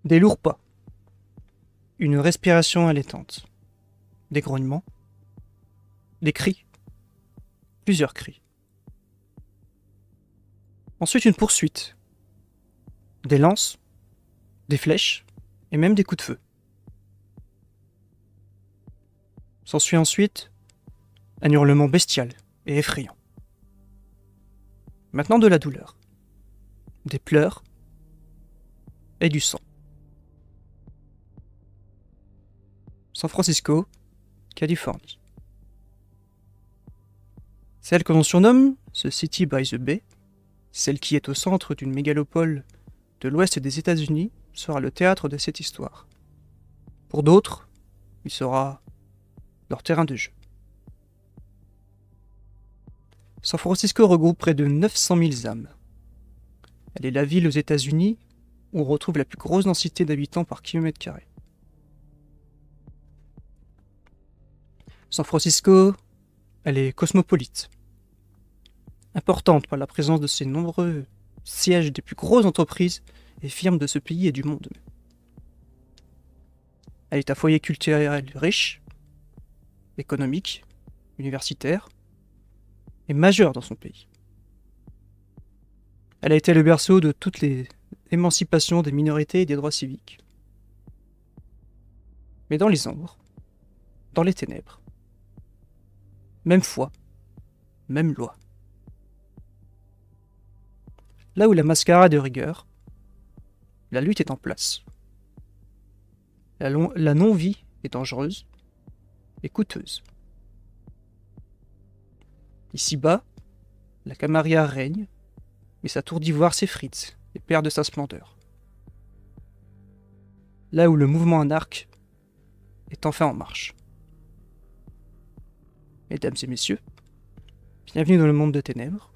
Des lourds pas. Une respiration allaitante. Des grognements. Des cris. Plusieurs cris. Ensuite une poursuite. Des lances. Des flèches. Et même des coups de feu. S'ensuit ensuite un hurlement bestial et effrayant. Maintenant de la douleur. Des pleurs. Et du sang. San Francisco, Californie. Celle que l'on surnomme The City by the Bay, celle qui est au centre d'une mégalopole de l'ouest des États-Unis, sera le théâtre de cette histoire. Pour d'autres, il sera leur terrain de jeu. San Francisco regroupe près de 900 000 âmes. Elle est la ville aux États-Unis où on retrouve la plus grosse densité d'habitants par kilomètre carré. San Francisco, elle est cosmopolite, importante par la présence de ses nombreux sièges des plus grosses entreprises et firmes de ce pays et du monde. Elle est un foyer culturel riche, économique, universitaire et majeur dans son pays. Elle a été le berceau de toutes les émancipations des minorités et des droits civiques. Mais dans les ombres, dans les ténèbres, même foi, même loi. Là où la mascarade est de rigueur, la lutte est en place. La non-vie est dangereuse et coûteuse. Ici-bas, la Camarilla règne, mais sa tour d'ivoire s'effrite et perd de sa splendeur. Là où le mouvement anarque est enfin en marche. Mesdames et messieurs, bienvenue dans le monde de ténèbres.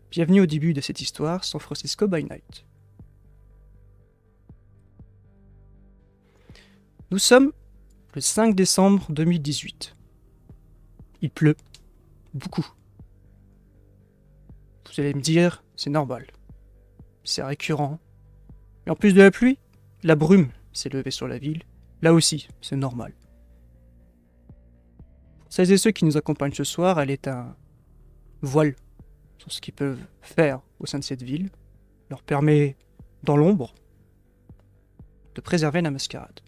Bienvenue au début de cette histoire, San Francisco by Night. Nous sommes le 5 décembre 2018. Il pleut beaucoup. Vous allez me dire, c'est normal. C'est récurrent. Et en plus de la pluie, la brume s'est levée sur la ville. Là aussi, c'est normal. Pour celles et ceux qui nous accompagnent ce soir, elle est un voile sur ce qu'ils peuvent faire au sein de cette ville. Leur permet, dans l'ombre, de préserver la mascarade.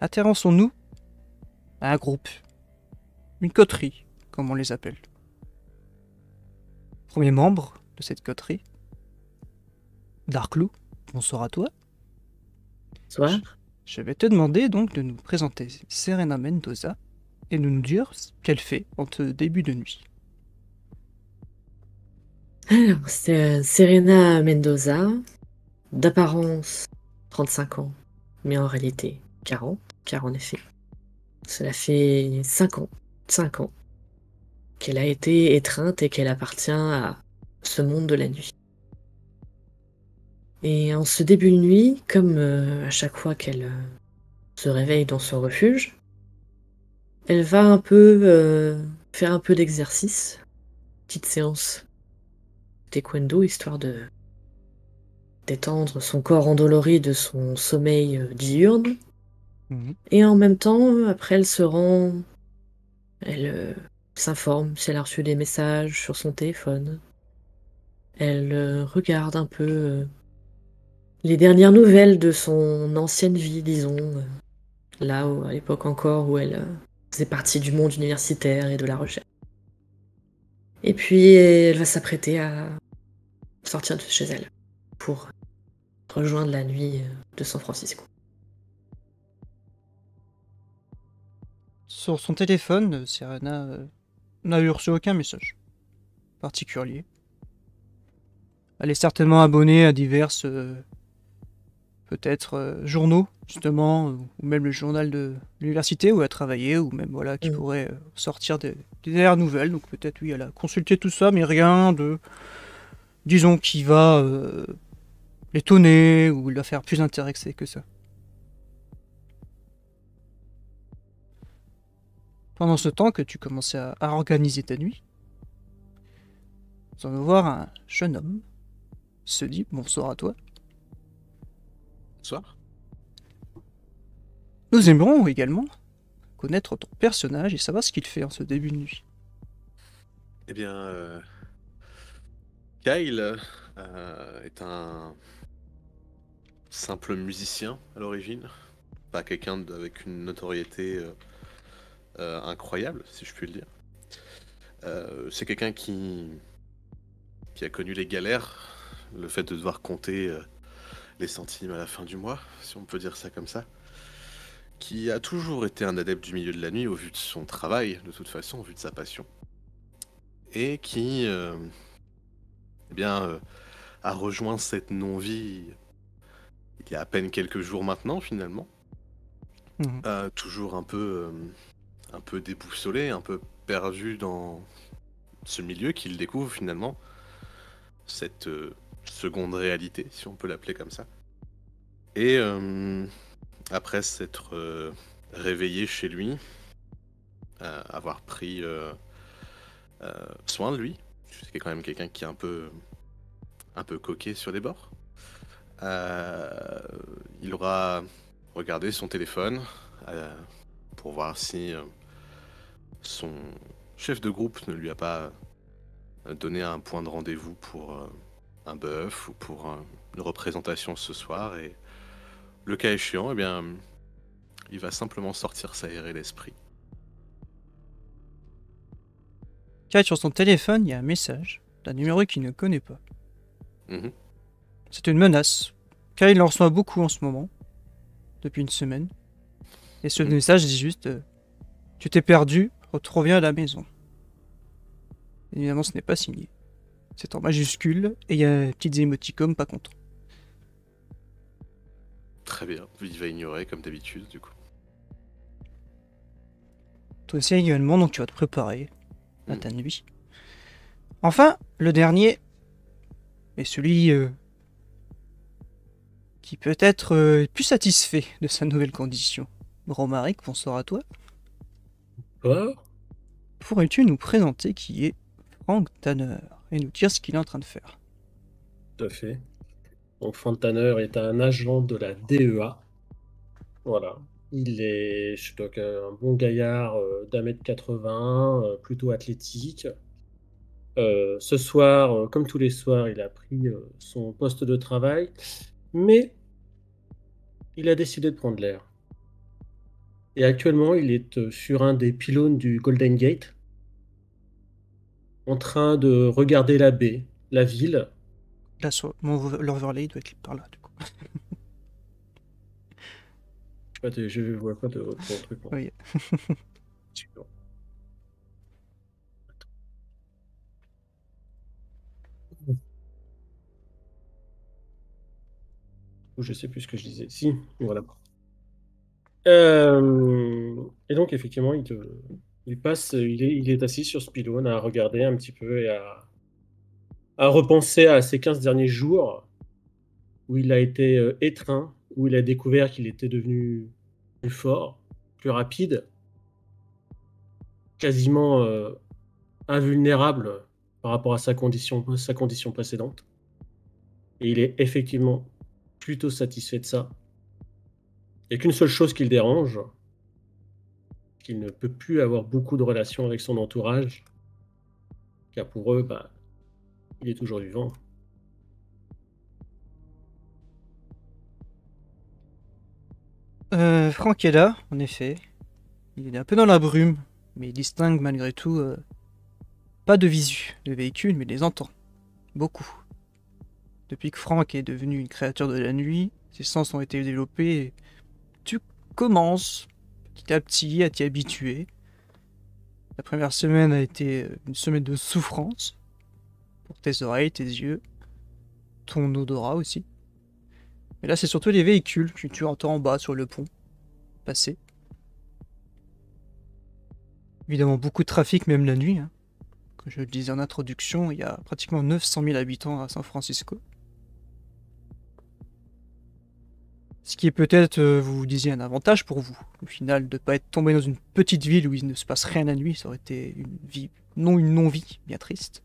Intéressons-nous à un groupe, une coterie, comme on les appelle. Premier membre de cette coterie, Darklou, bonsoir à toi. Bonsoir. Je vais te demander donc de nous présenter Serena Mendoza et de nous dire ce qu'elle fait en ce début de nuit. Alors, c'est Serena Mendoza, d'apparence 35 ans, mais en réalité 40, car en effet, cela fait 5 ans qu'elle a été étreinte et qu'elle appartient à ce monde de la nuit. Et en ce début de nuit, comme à chaque fois qu'elle se réveille dans son refuge, elle va un peu faire un peu d'exercice, petite séance taekwondo, histoire de détendre son corps endolori de son sommeil diurne. Et en même temps, après, elle s'informe si elle a reçu des messages sur son téléphone. Elle regarde un peu les dernières nouvelles de son ancienne vie, disons, là où, à l'époque encore où elle faisait partie du monde universitaire et de la recherche. Et puis, elle va s'apprêter à sortir de chez elle pour rejoindre la nuit de San Francisco. Sur son téléphone, Serena n'a reçu aucun message particulier. Elle est certainement abonnée à divers peut-être journaux, justement, ou même le journal de l'université où elle a travaillé, ou même voilà, qui pourrait sortir des dernières nouvelles. Donc peut-être oui, elle a consulté tout ça, mais rien de, disons, qui va l'étonner ou la faire plus intéressée que ça. Pendant ce temps que tu commençais à organiser ta nuit, nous allons voir un jeune homme se dit bonsoir à toi. Bonsoir. Nous aimerons également connaître ton personnage et savoir ce qu'il fait en ce début de nuit. Eh bien, Kyle est un simple musicien à l'origine, pas quelqu'un avec une notoriété incroyable, si je puis le dire. C'est quelqu'un qui a connu les galères, le fait de devoir compter les centimes à la fin du mois, si on peut dire ça comme ça, qui a toujours été un adepte du milieu de la nuit au vu de son travail, de toute façon, au vu de sa passion, et qui a rejoint cette non-vie il y a à peine quelques jours maintenant, finalement. Mhm. Toujours un peu déboussolé, un peu perdu dans ce milieu qu'il découvre finalement, cette seconde réalité, si on peut l'appeler comme ça. Et après s'être réveillé chez lui, avoir pris soin de lui, c'est quand même quelqu'un qui est un peu coquet sur les bords. Il aura regardé son téléphone pour voir si son chef de groupe ne lui a pas donné un point de rendez-vous pour un bœuf ou pour une représentation ce soir. Et le cas échéant, eh bien, il va simplement sortir s'aérer l'esprit. Car sur son téléphone, il y a un message d'un numéro qu'il ne connaît pas. Mhm. C'est une menace. Kyle en reçoit beaucoup en ce moment, depuis une semaine. Et ce message dit juste tu t'es perdu, reviens à la maison. Évidemment, ce n'est pas signé. C'est en majuscule et il y a des petites émoticônes pas contre. Très bien, il va ignorer comme d'habitude du coup. Toi aussi également, donc tu vas te préparer à ta nuit. Enfin, le dernier est celui qui peut être plus satisfait de sa nouvelle condition. Romaric, bonsoir à toi. Quoi? Pourrais-tu nous présenter qui est Frank Tanner et nous dire ce qu'il est en train de faire? Tout à fait. Donc, Frank Tanner est un agent de la DEA. Voilà. Il est, un bon gaillard d'1,80 m, plutôt athlétique. Ce soir, comme tous les soirs, il a pris son poste de travail, mais il a décidé de prendre l'air. Et actuellement, il est sur un des pylônes du Golden Gate, en train de regarder la baie, la ville. Là, l'overlay doit être par là, du coup. Je vois pas ton truc. Oui. Super. Je sais plus ce que je disais. Si, voilà. Et donc, effectivement, il est assis sur ce pylône à regarder un petit peu et à repenser à ces 15 derniers jours où il a été étreint, où il a découvert qu'il était devenu plus fort, plus rapide, quasiment invulnérable par rapport à sa condition précédente. Et il est effectivement plutôt satisfait de ça. Il n'y a qu'une seule chose qui le dérange, qu'il ne peut plus avoir beaucoup de relations avec son entourage, car pour eux, il est toujours vivant. Frank est là, en effet. Il est un peu dans la brume, mais il distingue malgré tout pas de visu de véhicule, mais les entend. Beaucoup. Depuis que Frank est devenu une créature de la nuit, ses sens ont été développés et tu commences petit à petit à t'y habituer. La première semaine a été une semaine de souffrance pour tes oreilles, tes yeux, ton odorat aussi. Mais là, c'est surtout les véhicules que tu entends en bas sur le pont passer. Évidemment, beaucoup de trafic, même la nuit. Hein. Comme je le disais en introduction, il y a pratiquement 900 000 habitants à San Francisco. Ce qui est peut-être, vous disiez, un avantage pour vous. Au final, de ne pas être tombé dans une petite ville où il ne se passe rien la nuit, ça aurait été une non-vie bien triste.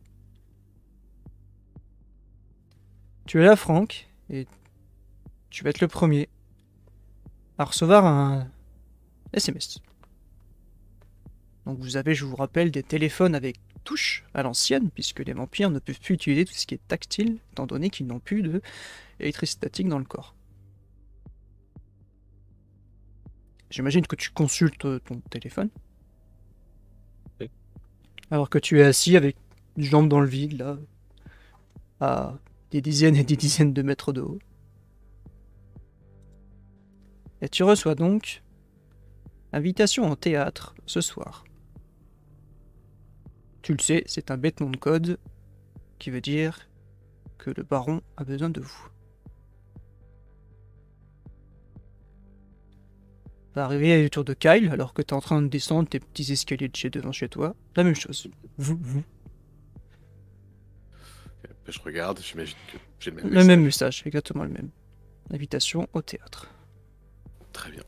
Tu es là, Franck, et tu vas être le premier à recevoir un SMS. Donc vous avez, je vous rappelle, des téléphones avec touche à l'ancienne, puisque les vampires ne peuvent plus utiliser tout ce qui est tactile, étant donné qu'ils n'ont plus d'électricité statique dans le corps. J'imagine que tu consultes ton téléphone. Oui. Alors que tu es assis avec une jambe dans le vide, là, à des dizaines et des dizaines de mètres de haut. Et tu reçois donc invitation au théâtre ce soir. Tu le sais, c'est un bête nom de code qui veut dire que le baron a besoin de vous. Va arriver autour de Kyle alors que tu es en train de descendre tes petits escaliers de chez devant chez toi. La même chose. Vous. Je regarde, j'imagine que j'ai le même Le message. même message, exactement le même. Invitation au théâtre. Très bien.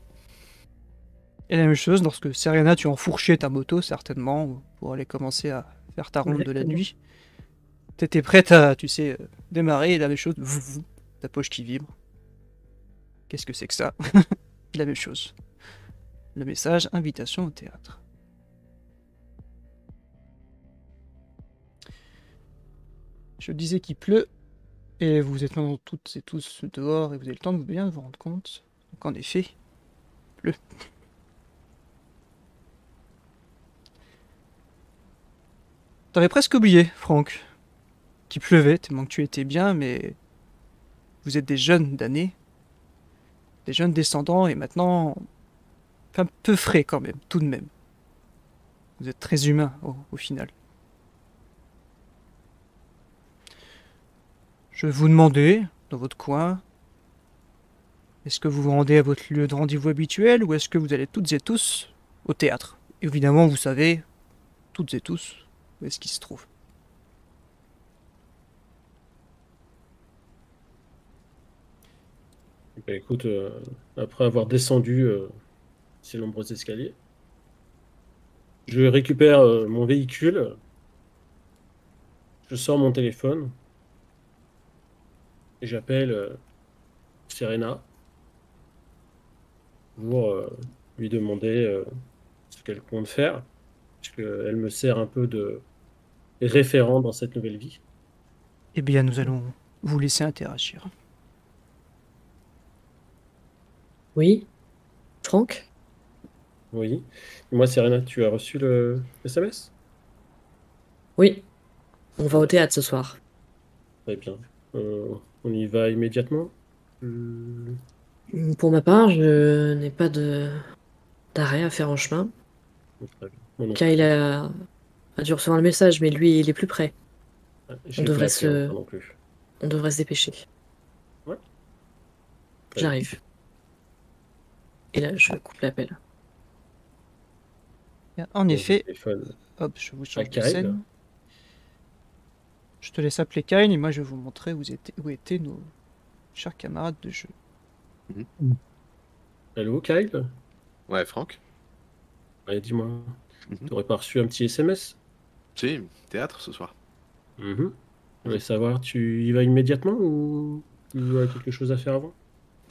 Et la même chose lorsque Serena, tu enfourchais ta moto certainement pour aller commencer à faire ta ronde de la Exactement. nuit. T'étais prête à, tu sais, démarrer et la même chose. Ta poche qui vibre. Qu'est-ce que c'est que ça? La même chose. Le message, invitation au théâtre. Je disais qu'il pleut, et vous êtes maintenant toutes et tous dehors, et vous avez le temps de bien vous rendre compte. Donc en effet, il pleut. T'avais presque oublié, Franck, qu'il pleuvait, tellement que tu étais bien, mais vous êtes des jeunes d'année, des jeunes descendants, et maintenant, un peu frais quand même, tout de même. Vous êtes très humain au final. Je vais vous demander, dans votre coin, est-ce que vous vous rendez à votre lieu de rendez-vous habituel ou est-ce que vous allez toutes et tous au théâtre? Évidemment, vous savez, toutes et tous, où est-ce qu'il se trouve. Bah, écoute, après avoir descendu ces nombreux escaliers, je récupère mon véhicule, je sors mon téléphone et j'appelle Serena pour lui demander ce qu'elle compte faire, puisqu'elle me sert un peu de référent dans cette nouvelle vie. Eh bien, nous allons vous laisser interagir. Oui, Franck? Oui. Et moi, Serena, tu as reçu le SMS? Oui, on va au théâtre ce soir. Très bien. On y va immédiatement? Pour ma part, je n'ai pas d'arrêt à faire en chemin. Très bien. Moi non Kyle plus. a dû recevoir le message, mais lui, il est plus près. J'ai pas devrait appelé encore non plus. On devrait se dépêcher. Ouais. Très J'arrive. Et là, je coupe l'appel. En bien. effet, Téléphone hop, je vous à change de Kyle. scène. Je te laisse appeler Kyle et moi je vais vous montrer où étaient nos chers camarades de jeu. Allô, Kyle? Ouais, Franck. Ouais, dis-moi, Mhm. t'aurais pas reçu un petit SMS? Si, théâtre ce soir. Je voulais savoir, tu y vas immédiatement ou tu as quelque chose à faire avant?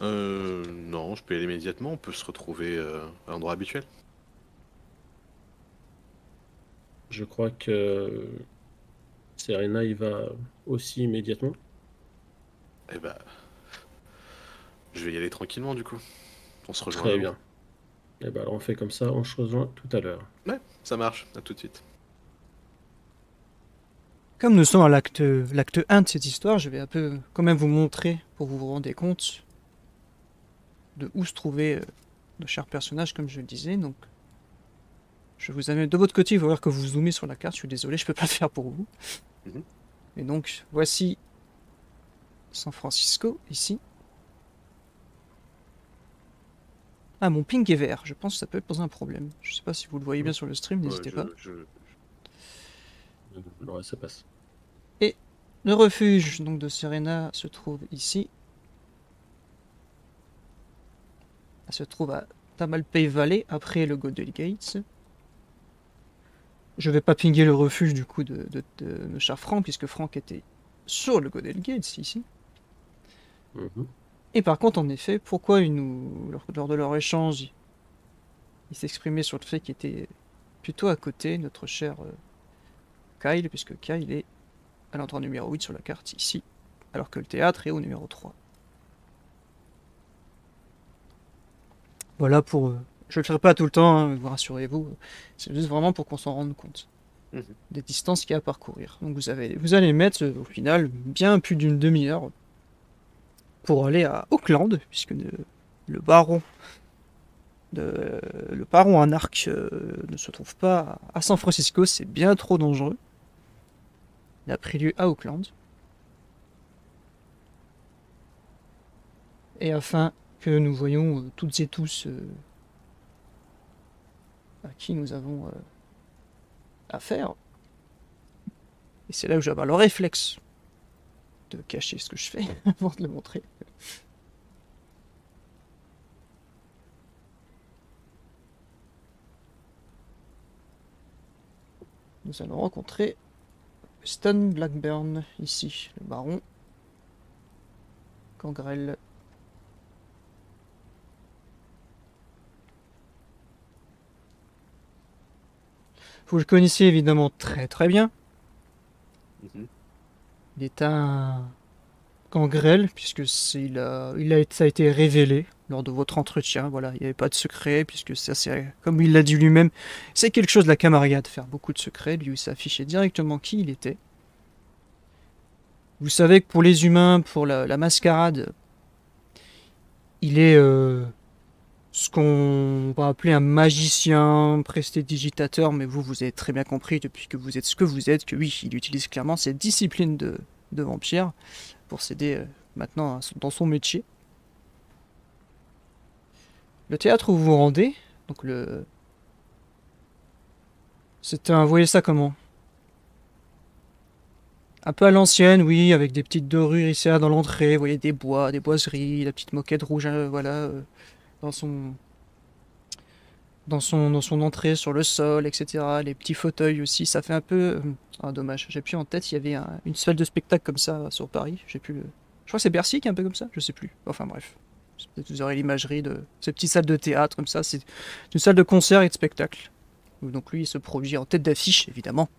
Non, je peux y aller immédiatement. On peut se retrouver à l'endroit habituel. Je crois que Serena y va aussi immédiatement. Eh bah, je vais y aller tranquillement du coup. On se rejoint Très là-haut. bien. Et ben alors on fait comme ça, on se rejoint tout à l'heure. Ouais, ça marche. À tout de suite. Comme nous sommes à l'acte 1 de cette histoire, je vais un peu quand même vous montrer pour que vous vous rendez compte de où se trouvaient nos chers personnages, comme je le disais. Donc, je vous amène de votre côté, il va falloir que vous zoomez sur la carte. Je suis désolé, je peux pas le faire pour vous. Mhm. Et donc, voici San Francisco, ici. Ah, mon ping est vert. Je pense que ça peut poser un problème. Je sais pas si vous le voyez bien sur le stream, n'hésitez pas. Ouais, ça passe. Et le refuge donc de Serena se trouve ici. Elle se trouve à Tamalpay Valley, après le Golden Gates. Je vais pas pinguer le refuge du coup de nos chers Franck, puisque Franck était sur le Golden Gates ici. Mhm. Et par contre, en effet, pourquoi lors de leur échange, ils s'exprimaient sur le fait qu'il était plutôt à côté, notre cher Kyle, puisque Kyle est à l'endroit numéro 8 sur la carte, ici, alors que le théâtre est au numéro 3. Voilà pour... je le ferai pas tout le temps, hein, vous rassurez-vous, c'est juste vraiment pour qu'on s'en rende compte. Des distances qu'il y a à parcourir. Donc vous allez mettre au final bien plus d'une demi-heure pour aller à Auckland, puisque le baron Anarch ne se trouve pas à San Francisco, c'est bien trop dangereux. Il a pris lieu à Auckland. Et afin que nous voyions toutes et tous à qui nous avons affaire, et c'est là où j'avais le réflexe de cacher ce que je fais avant de le montrer. Nous allons rencontrer Stan Blackburn, ici, le baron Gangrel. Vous le connaissez évidemment très très bien. Il est un Gangrel, puisque ça a été révélé lors de votre entretien. Voilà, il n'y avait pas de secret, puisque ça, c'est, comme il l'a dit lui-même, c'est quelque chose de la camarilla de faire beaucoup de secrets. Lui, il s'affichait directement qui il était. Vous savez que pour les humains, pour la mascarade, il est ce qu'on va appeler un magicien, prestidigitateur, mais vous avez très bien compris depuis que vous êtes ce que vous êtes, que oui, il utilise clairement cette discipline de vampire pour s'aider maintenant dans son métier. Le théâtre où vous vous rendez, donc vous voyez ça comment? Un peu à l'ancienne, oui, avec des petites dorures ici dans l'entrée, vous voyez des boiseries, la petite moquette rouge, voilà, dans son entrée sur le sol, etc. Les petits fauteuils aussi, ça fait un peu... Ah, dommage, j'ai plus en tête, il y avait une salle de spectacle comme ça sur Paris, j'ai plus... Je crois que c'est Bercy qui est un peu comme ça, je sais plus. Enfin bref, peut-être vous aurez l'imagerie de ces petites salles de théâtre comme ça, c'est une salle de concert et de spectacle. Donc lui, il se produit en tête d'affiche, évidemment.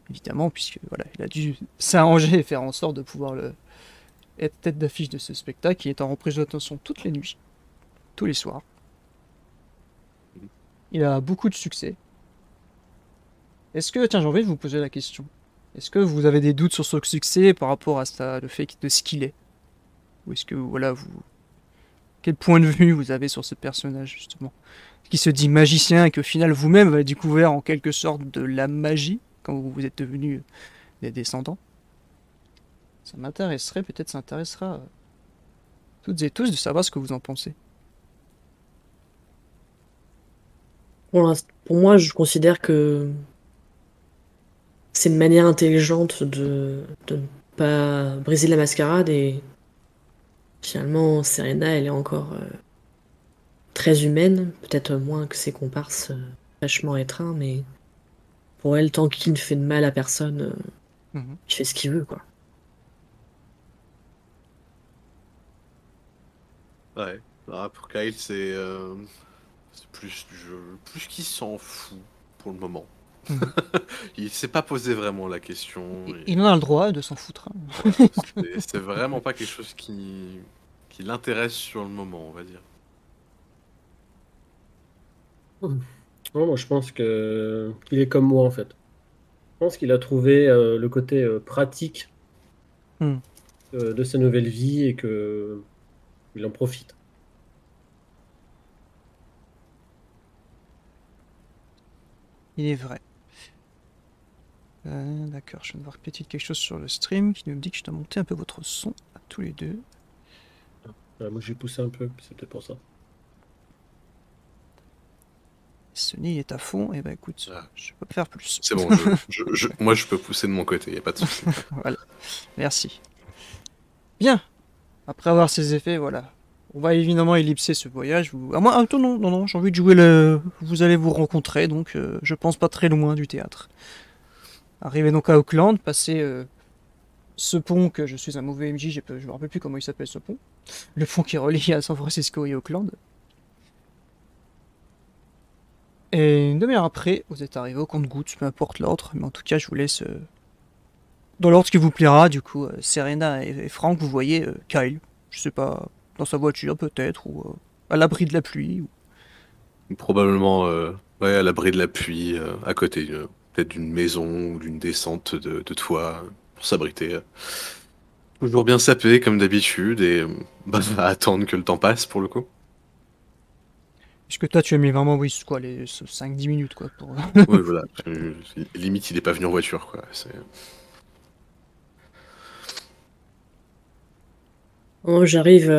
Évidemment, puisque voilà, il a dû s'arranger et faire en sorte de pouvoir être tête d'affiche de ce spectacle qui est en représentation toutes les nuits, tous les soirs. Il a beaucoup de succès. Est-ce que, tiens, j'ai envie de vous poser la question. Est-ce que vous avez des doutes sur son succès par rapport à le fait de ce qu'il est? Ou est-ce que, voilà, quel point de vue vous avez sur ce personnage, justement? Qui se dit magicien et qu'au final, vous-même, vous avez découvert en quelque sorte de la magie quand vous êtes devenus des descendants. Ça m'intéresserait, peut-être ça intéressera toutes et tous de savoir ce que vous en pensez. Pour moi, je considère que c'est une manière intelligente de ne pas briser la mascarade et finalement, Serena, elle est encore très humaine, peut-être moins que ses comparses vachement étreints, mais pour elle, tant qu'il ne fait de mal à personne, il fait ce qu'il veut, quoi. Ouais, pour Kyle, c'est plus du jeu, plus qu'il s'en fout pour le moment. Il s'est pas posé vraiment la question. Il en a le droit de s'en foutre. Ouais, c'est vraiment pas quelque chose qui l'intéresse sur le moment, on va dire. Non, moi, je pense qu'il est comme moi, en fait. Je pense qu'il a trouvé le côté pratique de sa nouvelle vie et qu'il en profite. Il est vrai. D'accord, je viens de voir petite quelque chose sur le stream qui nous dit que je dois monter un peu votre son à tous les deux. Moi, j'ai poussé un peu, c'est peut-être pour ça. Sony est à fond, et bah écoute, je peux pas faire plus. C'est bon, moi je peux pousser de mon côté, y a pas de souci. Voilà, merci. Bien, après avoir ces effets, voilà. On va évidemment ellipser ce voyage. Non, j'ai envie de jouer vous allez vous rencontrer, donc je pense pas très loin du théâtre. Arrivé donc à Auckland, passer ce pont que je suis un mauvais MJ, je me rappelle plus comment il s'appelle ce pont. Le pont qui relie à San Francisco et Auckland. Et une demi-heure après, vous êtes arrivé au compte-gouttes, peu importe l'ordre, mais en tout cas, je vous laisse dans l'ordre qui vous plaira. Du coup, Serena et Franck, vous voyez Kyle, je sais pas, dans sa voiture peut-être, ou à l'abri de la pluie. Probablement ouais, à l'abri de la pluie, à côté peut-être d'une maison ou d'une descente de toit pour s'abriter. Toujours bien sapé comme d'habitude et bah, à attendre que le temps passe pour le coup. Puisque toi, tu as mis vraiment, oui, quoi, les 5-10 minutes, quoi, pour... Oui, voilà. Limite, il est pas venu en voiture, quoi. Oh, j'arrive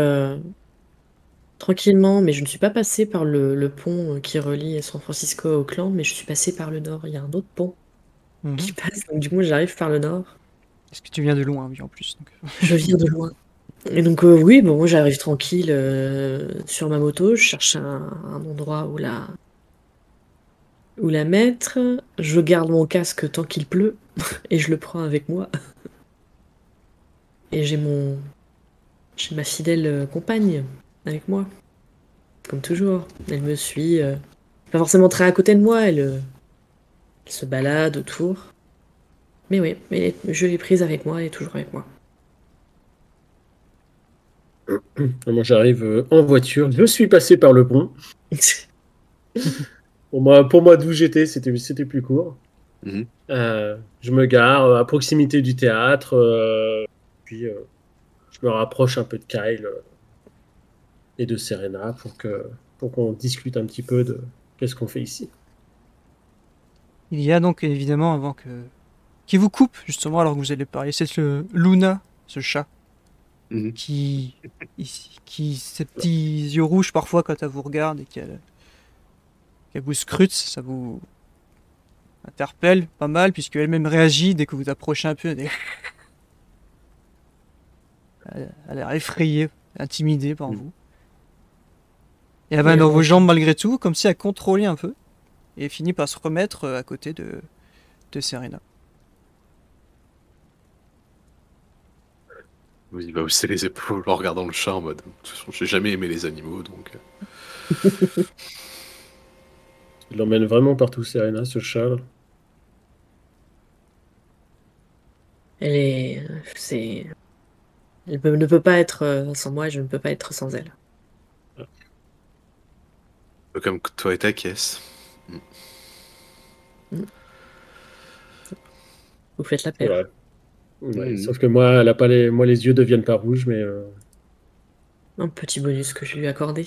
tranquillement, mais je ne suis pas passée par le pont qui relie San Francisco à Auckland, mais je suis passée par le nord. Il y a un autre pont qui Mhm. passe, donc du coup, j'arrive par le nord. Est-ce que tu viens de loin, oui, en plus. Donc... Je viens de loin. Et donc, oui, bon, moi, j'arrive tranquille sur ma moto. Je cherche un endroit où la mettre. Je garde mon casque tant qu'il pleut et je le prends avec moi. Et j'ai ma fidèle compagne avec moi, comme toujours. Elle me suit, pas forcément très à côté de moi, elle se balade autour. Mais oui, je l'ai prise avec moi, elle est toujours avec moi. Moi, j'arrive en voiture. Je suis passé par le pont. Pour moi d'où j'étais, c'était plus court. Mhm. Je me gare à proximité du théâtre. Puis, je me rapproche un peu de Kyle et de Serena pour qu'on discute un petit peu de qu'est-ce qu'on fait ici. Il y a donc évidemment, avant que... qui vous coupe, justement, alors que vous allez parler, c'est le Luna, ce chat, Mhm. qui... Ses petits yeux rouges, parfois, quand elle vous regarde et qu'elle vous scrute, ça vous interpelle pas mal, puisque elle-même réagit dès que vous approchez un peu. Elle a l'air effrayée, intimidée par Mhm. vous. Et elle va Et dans vos on- jambes malgré tout, comme si elle contrôlait un peu, et finit par se remettre à côté de Serena. Oui, il va hausser les épaules en regardant le chat en mode. De toute façon, j'ai jamais aimé les animaux, donc. Il l'emmène vraiment partout, Serena, ce chat, là. Elle est, c'est, ne peut pas être sans moi, je ne peux pas être sans elle. Un peu comme toi et ta caisse. Mhm. Mm. Vous faites la C'est vrai. paire. Ouais, Mhm. sauf que moi, elle a pas les, moi, les yeux deviennent pas rouges, mais Un petit bonus que je lui ai accordé.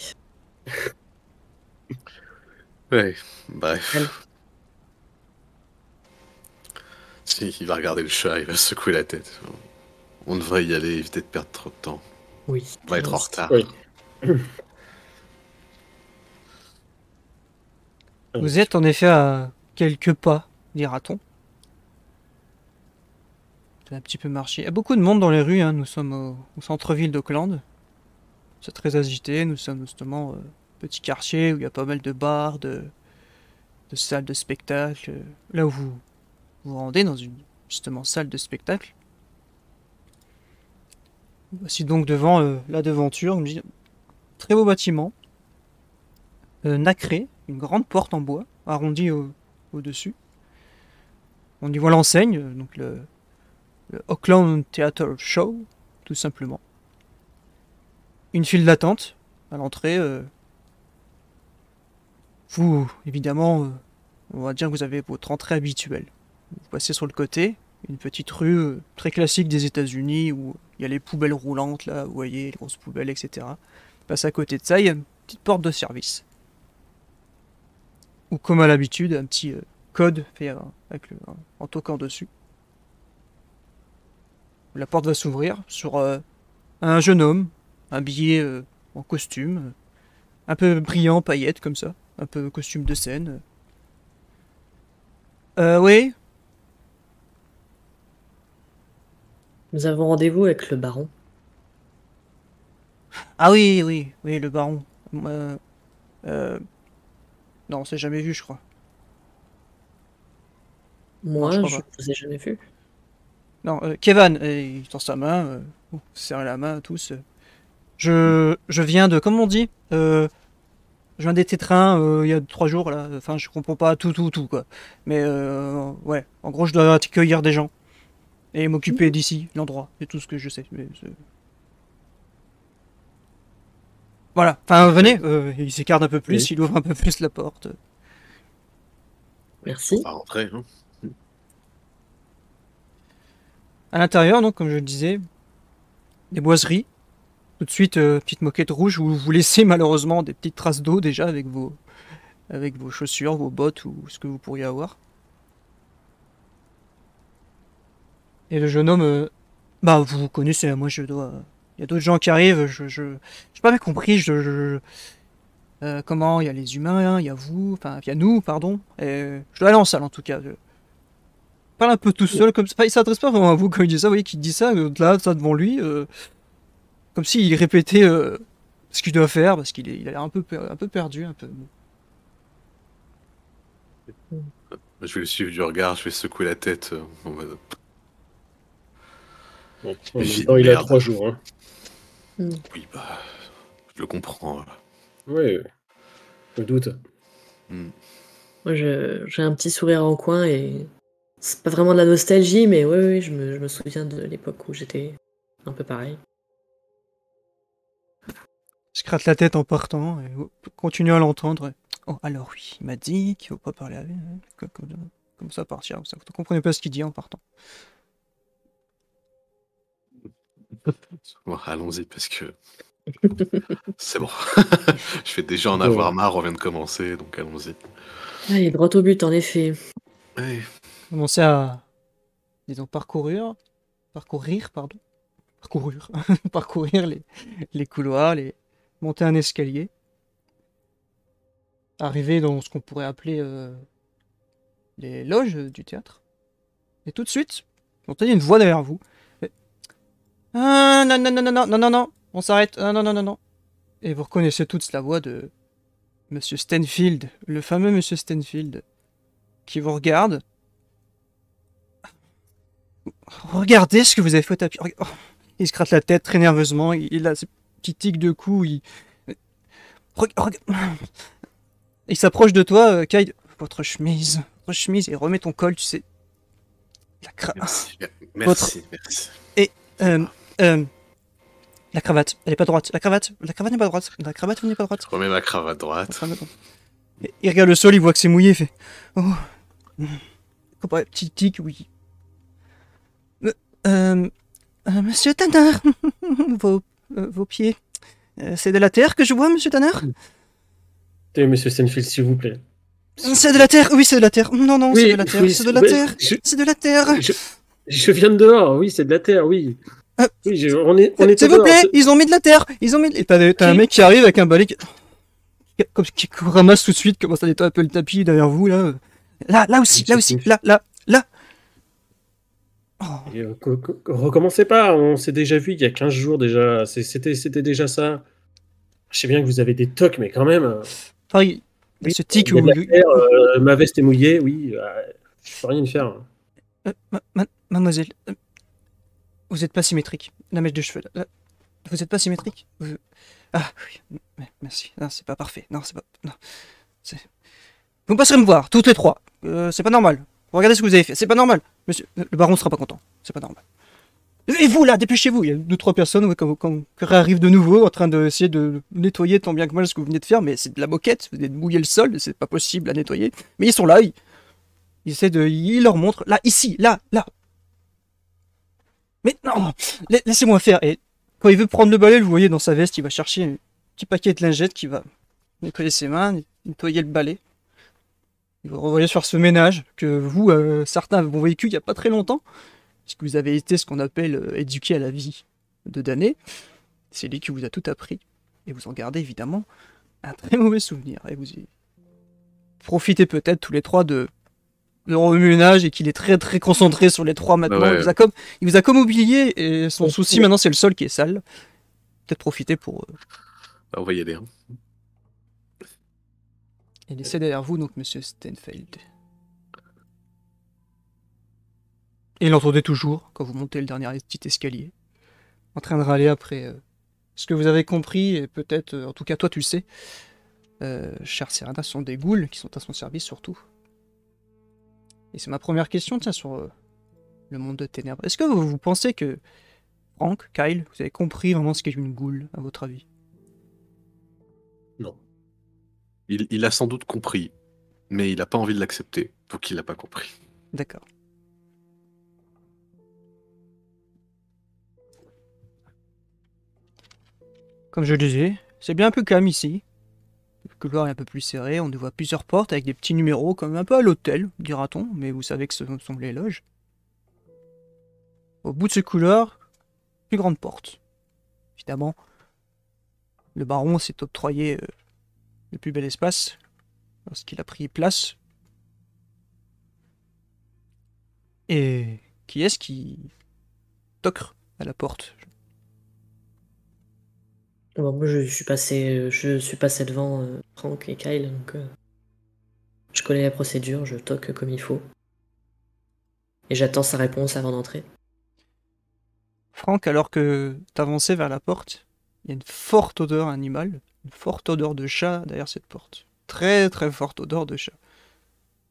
Ouais, Elle. bref. Si, il va regarder le chat, il va secouer la tête. On devrait y aller, éviter de perdre trop de temps. Oui, On va bien être en aussi. retard. oui. Vous êtes en effet à quelques pas, dira-t-on. Vous avez un petit peu marché. Il y a beaucoup de monde dans les rues, hein. Nous sommes au centre-ville d'Auckland. C'est très agité, nous sommes justement petit quartier où il y a pas mal de bars, de salles de spectacle. Là où vous vous rendez, dans une justement salle de spectacle. Voici donc devant la devanture, très beau bâtiment, nacré, une grande porte en bois, arrondie au-dessus. On y voit l'enseigne, donc le Auckland Theatre Show, tout simplement. Une file d'attente à l'entrée. Vous, évidemment, on va dire que vous avez votre entrée habituelle. Vous passez sur le côté, une petite rue très classique des États-Unis où il y a les poubelles roulantes, là, vous voyez, les grosses poubelles, etc. Passe à côté de ça, il y a une petite porte de service. Ou comme à l'habitude, un petit code fait en toquant dessus. La porte va s'ouvrir sur un jeune homme, habillé en costume, un peu brillant, paillettes comme ça, un peu costume de scène. Oui. Nous avons rendez-vous avec le baron. Ah oui, oui, oui, le baron. Euh, non, on s'est jamais vu, je crois. Non, je Moi, crois je pas. ne vous ai jamais vu. Non, Kevin, et il tend sa main, vous serrez la main à tous. Je viens de, comment on dit je viens des tétrins il y a 3 jours là, enfin je comprends pas tout quoi. Mais ouais, en gros je dois accueillir des gens et m'occuper d'ici, l'endroit, c'est tout ce que je sais. Voilà, enfin venez, il s'écarte un peu plus, Oui. il ouvre un peu plus la porte. Merci. On va rentrer. Hein. À l'intérieur, donc comme je le disais, des boiseries. Tout de suite, petite moquette rouge où vous laissez malheureusement des petites traces d'eau déjà avec vos chaussures, vos bottes ou ce que vous pourriez avoir. Et le jeune homme, bah vous vous connaissez, moi je dois. Il y a d'autres gens qui arrivent, j'ai pas bien compris, comment il y a les humains, il y a vous, enfin il y a nous, pardon. Et je dois aller en salle en tout cas. Je parle un peu tout seul comme ça. Enfin, il s'adresse pas vraiment à vous quand il dit ça, vous voyez qu'il dit ça, là, ça devant lui, comme s'il répétait ce qu'il doit faire parce il a l'air un peu perdu, un peu. Je vais le suivre du regard, je vais secouer la tête. En mode, Bon, en Vie même de temps, il a merde. 3 jours. Hein. Oui, bah, je le comprends. Oui, je me doute. Moi, j'ai un petit sourire en coin et c'est pas vraiment de la nostalgie, mais oui, je me souviens de l'époque où j'étais un peu pareil. Je gratte la tête en partant et continue à l'entendre. Oh, alors oui, il m'a dit qu'il faut pas parler avec comme ça partir. Vous ne comprenez pas ce qu'il dit en partant. Bon, allons-y parce que c'est bon. Je vais déjà en Bon. avoir marre, on vient de commencer, donc allons-y. Allez, droit au but, en effet. Ouais. Commencer à, disons, parcourir, parcourir les couloirs, monter un escalier, arriver dans ce qu'on pourrait appeler les loges du théâtre. Et tout de suite, vous entendez une voix derrière vous. Ah, non, non, non, non, non, non, non, non, on s'arrête, ah, non, non, non, non. Et vous reconnaissez tous la voix de Monsieur Stanfield, le fameux Monsieur Stanfield, qui vous regarde. Regardez ce que vous avez fait au tapis. Oh, il se gratte la tête très nerveusement, il a ses petits tics de cou, il s'approche de toi, Kyle. Votre chemise, et remets ton col, tu sais. Merci, Votre- merci. Et, la cravate, elle est pas droite. La cravate n'est pas droite. La cravate n'est pas droite. Je remets ma cravate droite. Il regarde le sol, il voit que c'est mouillé, il fait. Oh. Petit tic, oui. Monsieur Tanner, vos pieds. C'est de la terre que je vois, monsieur Tanner? Écoutez, monsieur Stenfield, s'il vous plaît. C'est de la terre, oui, c'est de la terre. Non, non, Oui, c'est de la terre, oui, c'est de la ouais, terre. C'est de la terre. Je viens de dehors, oui, c'est de la terre, oui. Oui, on est S'il vous plaît, ils ont mis de la terre. Et t'as un mec qui arrive avec un balai qui ramasse tout de suite, commence à nettoyer un peu le tapis derrière vous, là. Là aussi, là. Oh. Et, recommencez pas, on s'est déjà vu il y a 15 jours déjà, c'était déjà ça. Je sais bien que vous avez des tocs, mais quand même. Enfin, il y a ce tic il y a où... de la terre, ma veste est mouillée, oui, je peux rien y faire. Mademoiselle, vous êtes pas symétrique. La mèche de cheveux, là. Vous êtes pas symétrique. Ah, oui, merci. Non, c'est pas parfait. Non, c'est pas... Non. Vous passerez me voir, toutes les trois. C'est pas normal. Regardez ce que vous avez fait. C'est pas normal. Monsieur, le baron sera pas content. C'est pas normal. Et vous, là, dépêchez-vous. Il y a 2-3 personnes qui arrivent de nouveau en train d'essayer de nettoyer tant bien que mal ce que vous venez de faire, mais c'est de la moquette. Vous venez de mouiller le sol, c'est pas possible à nettoyer. Mais ils sont là, ils essaient de... Ils leur montrent. Là, ici, là. Mais non, laissez-moi faire. Et quand il veut prendre le balai, vous voyez dans sa veste, il va chercher un petit paquet de lingettes qui va nettoyer ses mains, nettoyer le balai. Et vous revoyez sur ce ménage que vous, certains avez vécu il n'y a pas très longtemps, puisque vous avez été ce qu'on appelle éduqué à la vie de damné. C'est lui qui vous a tout appris. Et vous en gardez évidemment un très mauvais souvenir. Et vous y profitez peut-être tous les trois de remue-ménage et qu'il est très très concentré sur les trois maintenant. Ouais. Il vous a comme oublié et son souci maintenant c'est le sol qui est sale. Peut-être profiter pour... On va y aller. Hein. Et laisser derrière vous donc Monsieur Stenfield. Et il l'entendait toujours quand vous montez le dernier petit escalier, en train de râler après ce que vous avez compris, et peut-être, en tout cas toi tu le sais, cher Serena, ce sont des ghouls qui sont à son service surtout. Et c'est ma première question, tiens, sur le monde de ténèbres. Est-ce que vous pensez que Franck, Kyle, vous avez compris vraiment ce qu'est une ghoul, à votre avis? Non. Il a sans doute compris, mais il n'a pas envie de l'accepter, donc il n'a pas compris. D'accord. Comme je le disais, c'est bien plus calme ici. Le couloir est un peu plus serré, on voit plusieurs portes avec des petits numéros, comme un peu à l'hôtel, dira-t-on, mais vous savez que ce sont les loges. Au bout de ce couloir, plus grande porte. Évidemment, le baron s'est octroyé le plus bel espace lorsqu'il a pris place. Et qui est-ce qui toque à la porte? Bon, moi, je suis passé devant Franck et Kyle, donc je connais la procédure, je toque comme il faut. Et j'attends sa réponse avant d'entrer. Franck, alors que t'avançais vers la porte, il y a une forte odeur animale, une forte odeur de chat derrière cette porte. Très très forte odeur de chat.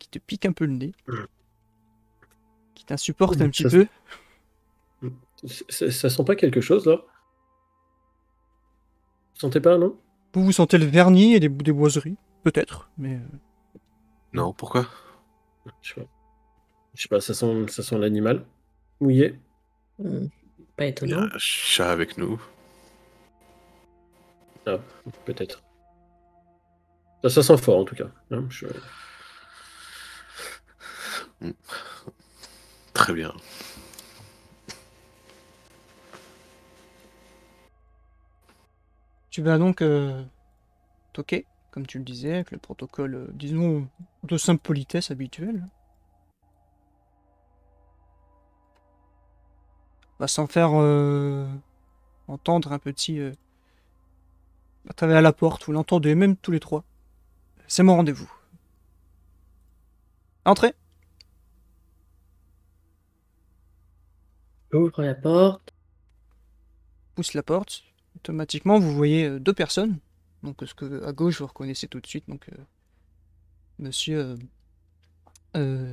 Qui te pique un peu le nez. Qui t'insupporte un petit peu. Ça sent pas quelque chose, là? Vous sentez pas, non? Vous sentez le vernis et des boiseries, peut-être, mais... Non, pourquoi? Je sais pas, ça sent l'animal mouillé. Pas Il y a étonnant. un chat avec nous. Ah, peut-être. Ça sent fort, en tout cas. Hein, Très bien. Tu vas donc toquer, comme tu le disais, avec le protocole, disons, de simple politesse habituel. Bah, sans faire entendre un petit... à travers la porte, vous l'entendez, même tous les trois. C'est mon rendez-vous. Entrez. Ouvre la porte. Pousse la porte. Automatiquement, vous voyez deux personnes. Donc, ce que à gauche, vous reconnaissez tout de suite. Donc, monsieur...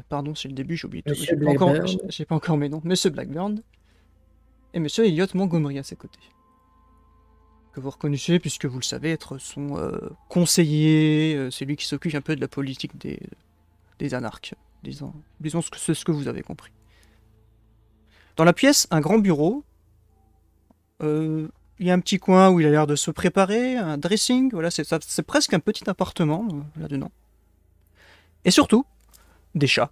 pardon, c'est le début, j'ai oublié tout. Monsieur Blackburn. J'ai pas encore mes noms. Monsieur Blackburn. Et monsieur Elliot Montgomery à ses côtés. Que vous reconnaissez, puisque vous le savez, être son conseiller. C'est lui qui s'occupe un peu de la politique des anarches. Disons c'est ce que vous avez compris. Dans la pièce, un grand bureau. Il y a un petit coin où il a l'air de se préparer, un dressing. Voilà, c'est presque un petit appartement là-dedans. Et surtout, des chats.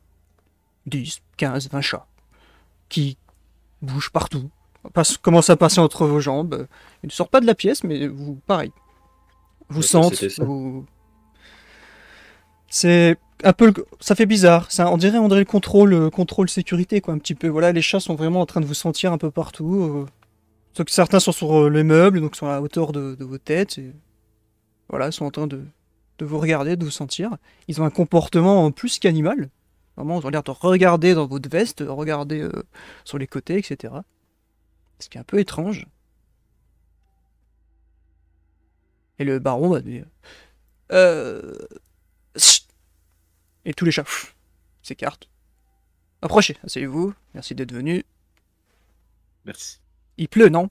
10, 15, 20 chats. Qui bougent partout. Commencent à passer entre vos jambes. Ils ne sortent pas de la pièce, mais vous, pareil. Vous sentent. C'est un peu... Ça fait bizarre. On dirait le contrôle sécurité, quoi, un petit peu. Voilà, les chats sont vraiment en train de vous sentir un peu partout. Certains sont sur les meubles, donc sont à la hauteur de vos têtes. Et voilà, ils sont en train de vous regarder, de vous sentir. Ils ont un comportement plus qu'animal. Vraiment, ils ont l'air de regarder dans votre veste, regarder sur les côtés, etc. Ce qui est un peu étrange. Et le baron va dire... Et tous les chats s'écartent. Approchez, asseyez-vous. Merci d'être venu. Merci. Il pleut, non?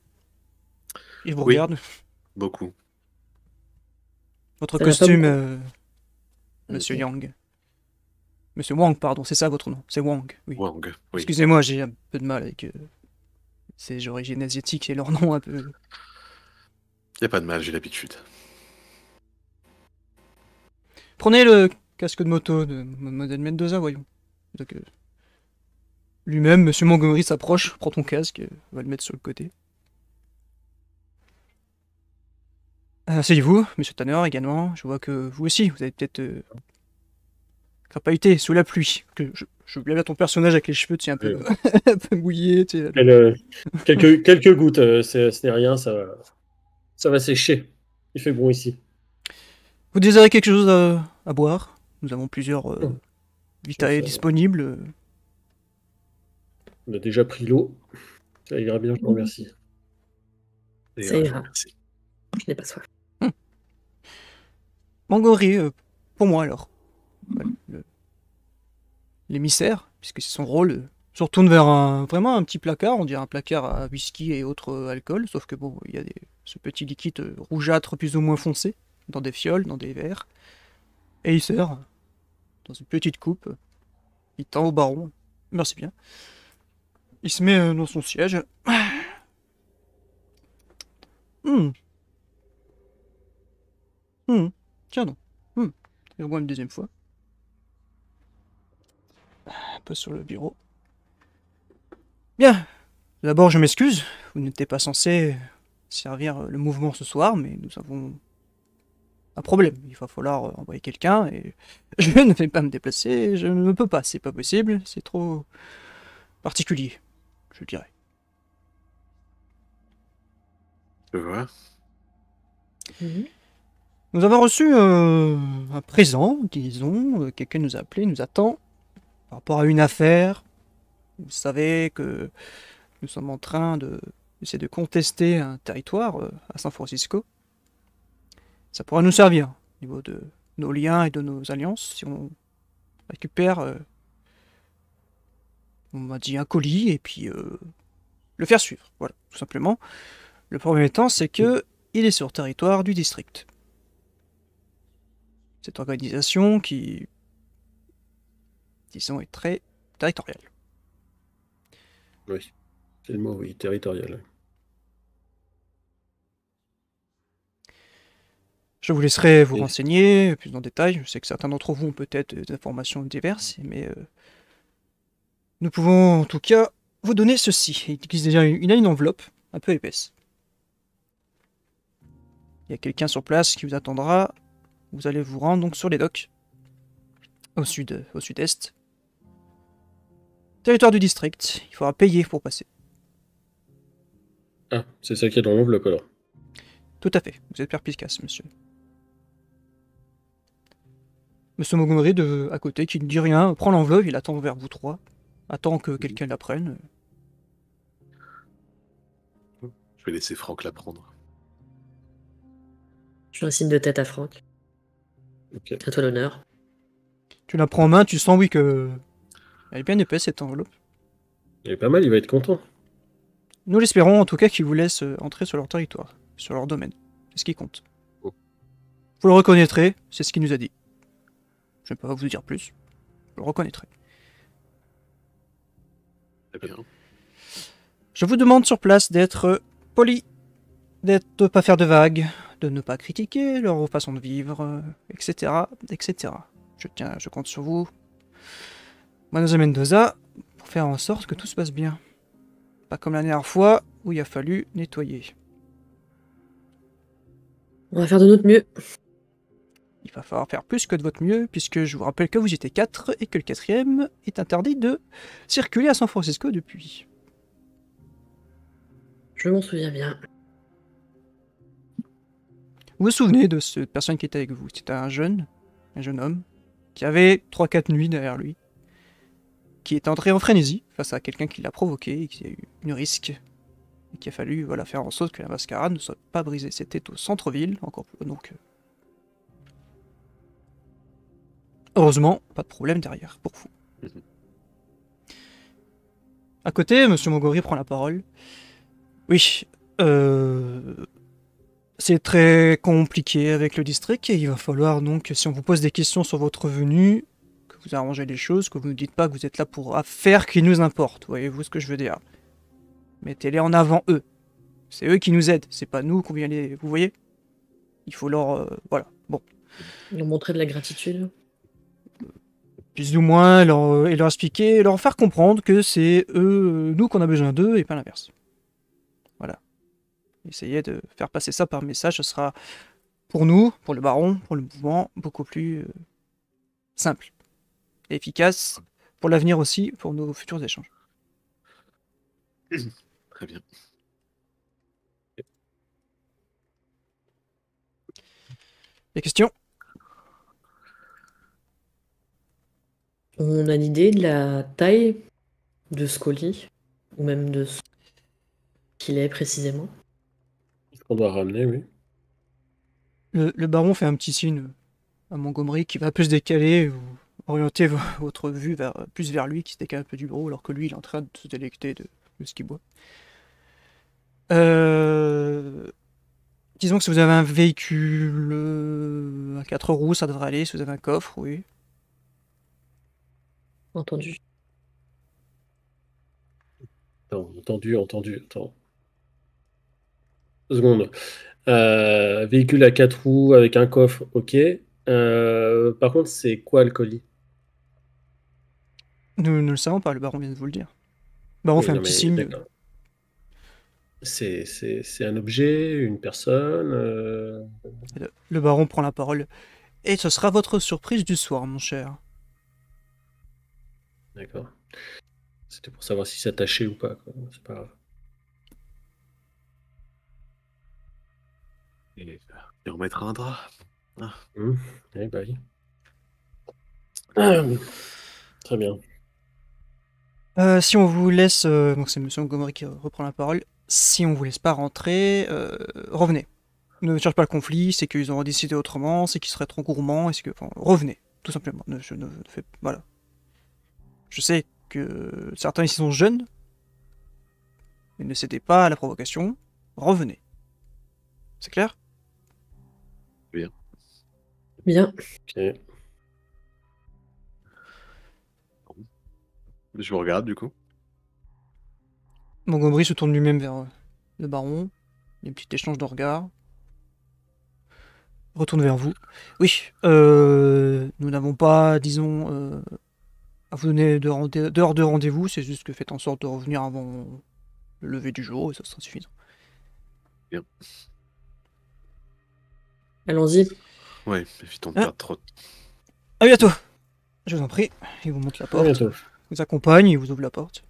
Il vous Oui. regarde. Beaucoup. Votre Ça va pas costume, Monsieur Yang. Monsieur Wang, pardon, c'est ça votre nom. C'est Wang, oui. Wang, oui. Excusez-moi, j'ai un peu de mal avec ces origines asiatiques et leur nom un peu... Y a pas de mal, j'ai l'habitude. Prenez le casque de moto de modèle Mendoza, voyons. Donc, lui-même, Monsieur Montgomery s'approche, prend ton casque, va le mettre sur le côté. Asseyez-vous, Monsieur Tanner également. Je vois que vous aussi, vous avez peut-être crapahuté sous la pluie. Je voulais bien ton personnage avec les cheveux, tu sais, un peu, un peu mouillés. Tu sais. Quelques gouttes, c'est rien, ça va sécher. Il fait bon ici. Vous désirez quelque chose à boire? Nous avons plusieurs vitae disponibles. On a déjà pris l'eau. Ça ira bien, je vous remercie. Ça ira. Merci. Je n'ai pas soif. Mangori, pour moi alors. Voilà, l'émissaire, puisque c'est son rôle, se retourne vers vraiment un petit placard, on dirait un placard à whisky et autres alcools, sauf que bon, il y a ce petit liquide rougeâtre plus ou moins foncé, dans des fioles, dans des verres, et il sert dans une petite coupe, il tend au baron, merci bien. Il se met dans son siège. Hum. Hum. Tiens donc. Il revoit une deuxième fois. Un peu sur le bureau. Bien. D'abord, je m'excuse. Vous n'étiez pas censé servir le mouvement ce soir, mais nous avons un problème. Il va falloir envoyer quelqu'un et je ne vais pas me déplacer. Je ne peux pas. C'est pas possible. C'est trop particulier, je dirais. Je vois. Nous avons reçu un présent, disons. Quelqu'un nous a appelé, nous attend par rapport à une affaire. Vous savez que nous sommes en train d'essayer de contester un territoire à San Francisco. Ça pourra nous servir au niveau de nos liens et de nos alliances si on récupère, on m'a dit un colis et puis le faire suivre. Voilà, tout simplement. Le problème étant, c'est que il est sur le territoire du district. Cette organisation qui, disons, est très territoriale. Oui, c'est le mot, oui, territorial. Je vous laisserai vous Et- renseigner plus en détail. Je sais que certains d'entre vous ont peut-être des informations diverses, mais nous pouvons en tout cas vous donner ceci. Il a une enveloppe un peu épaisse. Il y a quelqu'un sur place qui vous attendra. Vous allez vous rendre donc sur les docks, au sud-est. Territoire du district. Il faudra payer pour passer. Ah, c'est ça qui est dans l'enveloppe alors. Tout à fait. Vous êtes perspicace, monsieur. Monsieur Montgomery à côté qui ne dit rien, prend l'enveloppe, il attend vers vous trois. Attend que quelqu'un la prenne. Je vais laisser Franck la prendre. Je fais un signe de tête à Franck. Ok. À toi l'honneur. Tu la prends en main, tu sens oui que elle est bien épaisse cette enveloppe. Il est pas mal, il va être content. Nous l'espérons en tout cas qu'ils vous laissent entrer sur leur territoire, sur leur domaine. C'est ce qui compte. Oh. Vous le reconnaîtrez, c'est ce qu'il nous a dit. Je ne peux pas vous dire plus. Vous le reconnaîtrez. Très bien. Je vous demande sur place d'être poli, de ne pas faire de vagues, de ne pas critiquer leur façon de vivre, etc., etc. Je compte sur vous, Mademoiselle Mendoza, pour faire en sorte que tout se passe bien. Pas comme la dernière fois où il a fallu nettoyer. On va faire de notre mieux. Il va falloir faire plus que de votre mieux, puisque je vous rappelle que vous étiez 4 et que le 4e est interdit de circuler à San Francisco depuis. Je m'en souviens bien. Vous vous souvenez de cette personne qui était avec vous? C'était un jeune homme, qui avait 3-4 nuits derrière lui, qui est entré en frénésie face à quelqu'un qui l'a provoqué, et qui a eu une risque, et qu'il a fallu faire en sorte que la mascarade ne soit pas brisée. C'était au centre-ville, encore plus, donc... Heureusement, pas de problème derrière, pour vous. Mhm. À côté, Monsieur Mogori prend la parole. Oui, c'est très compliqué avec le district et il va falloir donc, si on vous pose des questions sur votre venue, que vous arrangez les choses, que vous ne dites pas que vous êtes là pour affaires qui nous importent. Voyez-vous ce que je veux dire? Mettez-les en avant eux. C'est eux qui nous aident, c'est pas nous qu'on vient les... Vous voyez? Il faut leur... voilà, bon. Leur montrer de la gratitude. Plus ou moins, et leur expliquer, leur faire comprendre que c'est eux, nous qu'on a besoin d'eux et pas l'inverse. Voilà. Essayez de faire passer ça par message, ce sera pour nous, pour le baron, pour le mouvement, beaucoup plus simple et efficace pour l'avenir aussi, pour nos futurs échanges. Très bien. Des questions? On a une idée de la taille de ce colis. Ou même de ce qu'il est précisément. Ce qu'on doit ramener, oui. Le baron fait un petit signe à Montgomery qui va un peu se décaler ou orienter votre vue plus vers lui qui se décale un peu du bureau alors que lui il est en train de se délecter de ce qu'il boit. Disons que si vous avez un véhicule à 4 roues, ça devrait aller. Si vous avez un coffre, oui. Entendu. Attends, attends. 2 secondes. Véhicule à 4 roues avec un coffre, ok. Par contre, c'est quoi le colis? Nous ne le savons pas, le baron vient de vous le dire. Le baron Oui, fait un non, petit mais signe. d'accord. C'est un objet, une personne Le baron prend la parole. Et ce sera votre surprise du soir, mon cher. D'accord. C'était pour savoir si ça tâchait ou pas, quoi. C'est pas grave. Et on mettra un drap. Eh bah oui. Ah, très bien. Si on vous laisse... donc c'est monsieur Montgomery qui reprend la parole. Si on vous laisse pas rentrer, revenez. Ne cherche pas le conflit, c'est qu'ils auront décidé autrement, c'est qu'ils seraient trop gourmands, et c'est que... Enfin, revenez, tout simplement. Voilà. Je sais que certains ici sont jeunes, mais ne cédez pas à la provocation. Revenez. C'est clair? Bien. Ok. Je vous regarde du coup. Montgomery se tourne lui-même vers le baron. Il y a un petit échange de regards. Retourne vers vous. Oui, nous n'avons pas, disons, à vous donner d'heure de rendez-vous, c'est juste que faites en sorte de revenir avant le lever du jour et ça sera suffisant. Bien. Allons-y. Ouais, évitons de perdre trop de... À bientôt. Je vous en prie. Il vous montre la À porte. bientôt. Il vous accompagne, il vous ouvre la porte.